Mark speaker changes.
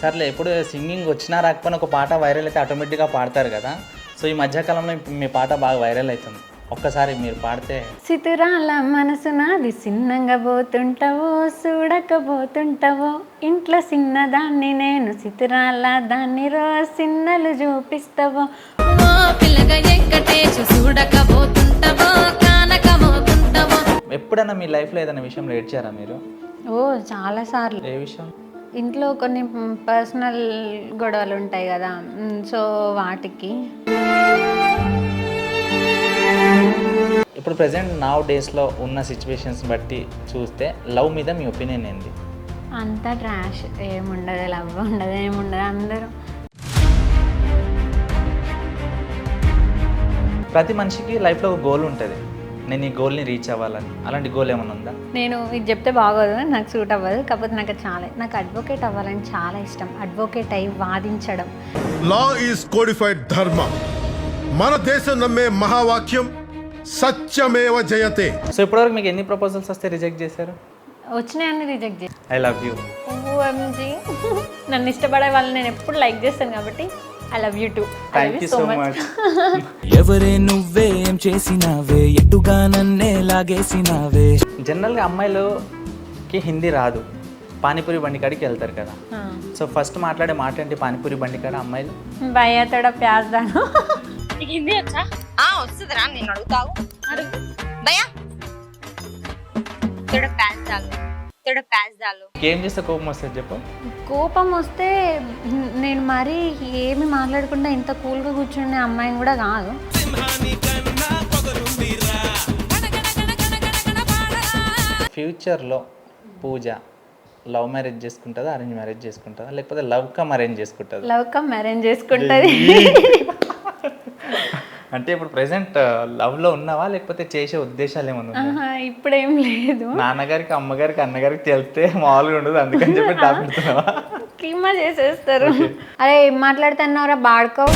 Speaker 1: సర్లే ఇప్పుడు సింగింగ్ వచ్చినా రాకపోయినా ఒక పాట వైరల్ అయితే ఆటోమేటిక్గా పాడతారు కదా. సో ఈ మధ్యకాలంలో మీ పాట బాగా వైరల్ అవుతుంది. ఒక్కసారి మీరు పాడితే.
Speaker 2: సితురాల మనసు నాది సిన్నంగా పోతుంటావో చూడకపోతుంటావో ఇంట్లో చిన్నదాన్ని నేను సితురాల దాన్ని సిన్నలు చూపిస్తావో పిల్లగా ఎక్కటేసి చూడకపోతుంటావో కానకపోతుంటావో.
Speaker 1: ఎప్పుడైనా మీ లైఫ్లో ఏదైనా విషయంలో ఏడ్చారా మీరు?
Speaker 2: ఓ చాలా సార్లు.
Speaker 1: ఏ విషయం?
Speaker 2: ఇంట్లో కొన్ని పర్సనల్ గొడవలు ఉంటాయి కదా, సో వాటికి.
Speaker 1: ఇప్పుడు ప్రెసెంట్ నౌ డేస్లో ఉన్న సిచ్యువేషన్స్ బట్టి చూస్తే లవ్ మీద మీ ఒపీనియన్ ఏంది?
Speaker 2: అంతా ట్రాష్, ఏముండదు, లవ్ ఉండదు, ఏముండదు. అందరూ
Speaker 1: ప్రతి మనిషికి లైఫ్లో ఒక గోల్ ఉంటుంది, నేను ఈ గోల్ని రీచ్ అవ్వాలని. అలాంటి గోల్ ఏమైనా ఉందా?
Speaker 2: నేను ఇది చెప్తే బాగోదు, నాకు సూట్ అవ్వదు, కాకపోతే నాకు అడ్వకేట్ అవ్వాలని చాలా ఇష్టం. అడ్వకేట్ అయి వాదించడం.
Speaker 3: లా ఈజ్ కోడిఫైడ్ ధర్మ. మన దేశం నమ్మే మహావాక్యం సత్యమేవ జయతే.
Speaker 1: సో ఇప్పటివరకు మీకు ఎన్ని ప్రపోజల్స్ వస్తే రిజెక్ట్ చేశారు?
Speaker 2: వచ్చినాయని రిజెక్ట్ చేసి.
Speaker 1: I love you.
Speaker 2: OMG. నన్ను ఇష్టపడే వాళ్ళని నేను ఎప్పుడు లైక్ చేస్తాను కాబట్టి I love you two.
Speaker 1: Thank you so much.
Speaker 4: ఎవరే నువ్వేం చేసినావే ఎటుగా నన్నే లాగేసినావే.
Speaker 1: జనరల్గా అమ్మాయిలకి హిందీ రాదు, పానీపూరి బండి కాడికి వెళ్తారు కదా. సో ఫస్ట్ మాట్లాడే మాట ఏంటి పానీపూరి బండి కాడ అమ్మాయిలు?
Speaker 2: భయ్యా తోడ ప్యాజ్ దాను.
Speaker 5: నీకు హిందీ వచ్చా? వస్తుందిరా, నేను అడుగుతావు. అడుగు భయ్యా. తోడ ప్యాజ్ దాలు.
Speaker 1: ఏం చేస్తే కోపం వస్తుంది చెప్పు?
Speaker 2: కోపం వస్తే నేను మరీ ఏమి మాట్లాడకుండా ఇంత కూల్గా కూర్చునే అమ్మాయిని కూడా కాదు.
Speaker 1: ఫ్యూచర్లో పూజ లవ్ మ్యారేజ్ చేసుకుంటుందా, అరేంజ్ మ్యారేజ్ చేసుకుంటుందా, లేకపోతే లవ్ కమ్ అరేంజ్ చేసుకుంటుందా?
Speaker 2: లవ్ కమ్ అరేంజ్ చేసుకుంటుంది.
Speaker 1: అంటే ఇప్పుడు ప్రెసెంట్ లవ్లో ఉన్నావా, లేకపోతే చేసే ఉద్దేశాలు ఏమైనా ఉన్నాయా?
Speaker 2: ఇప్పుడేం లేదు.
Speaker 1: నాన్నగారికి అమ్మగారికి అన్నగారికి తెలిస్తే మామూలుగా ఉండదు, అందుకని చెప్పి దాపెడుతున్నావా?
Speaker 2: కీమా చేసేస్తారు. అరే ఏం మాట్లాడుతున్నావురా బాడుకో.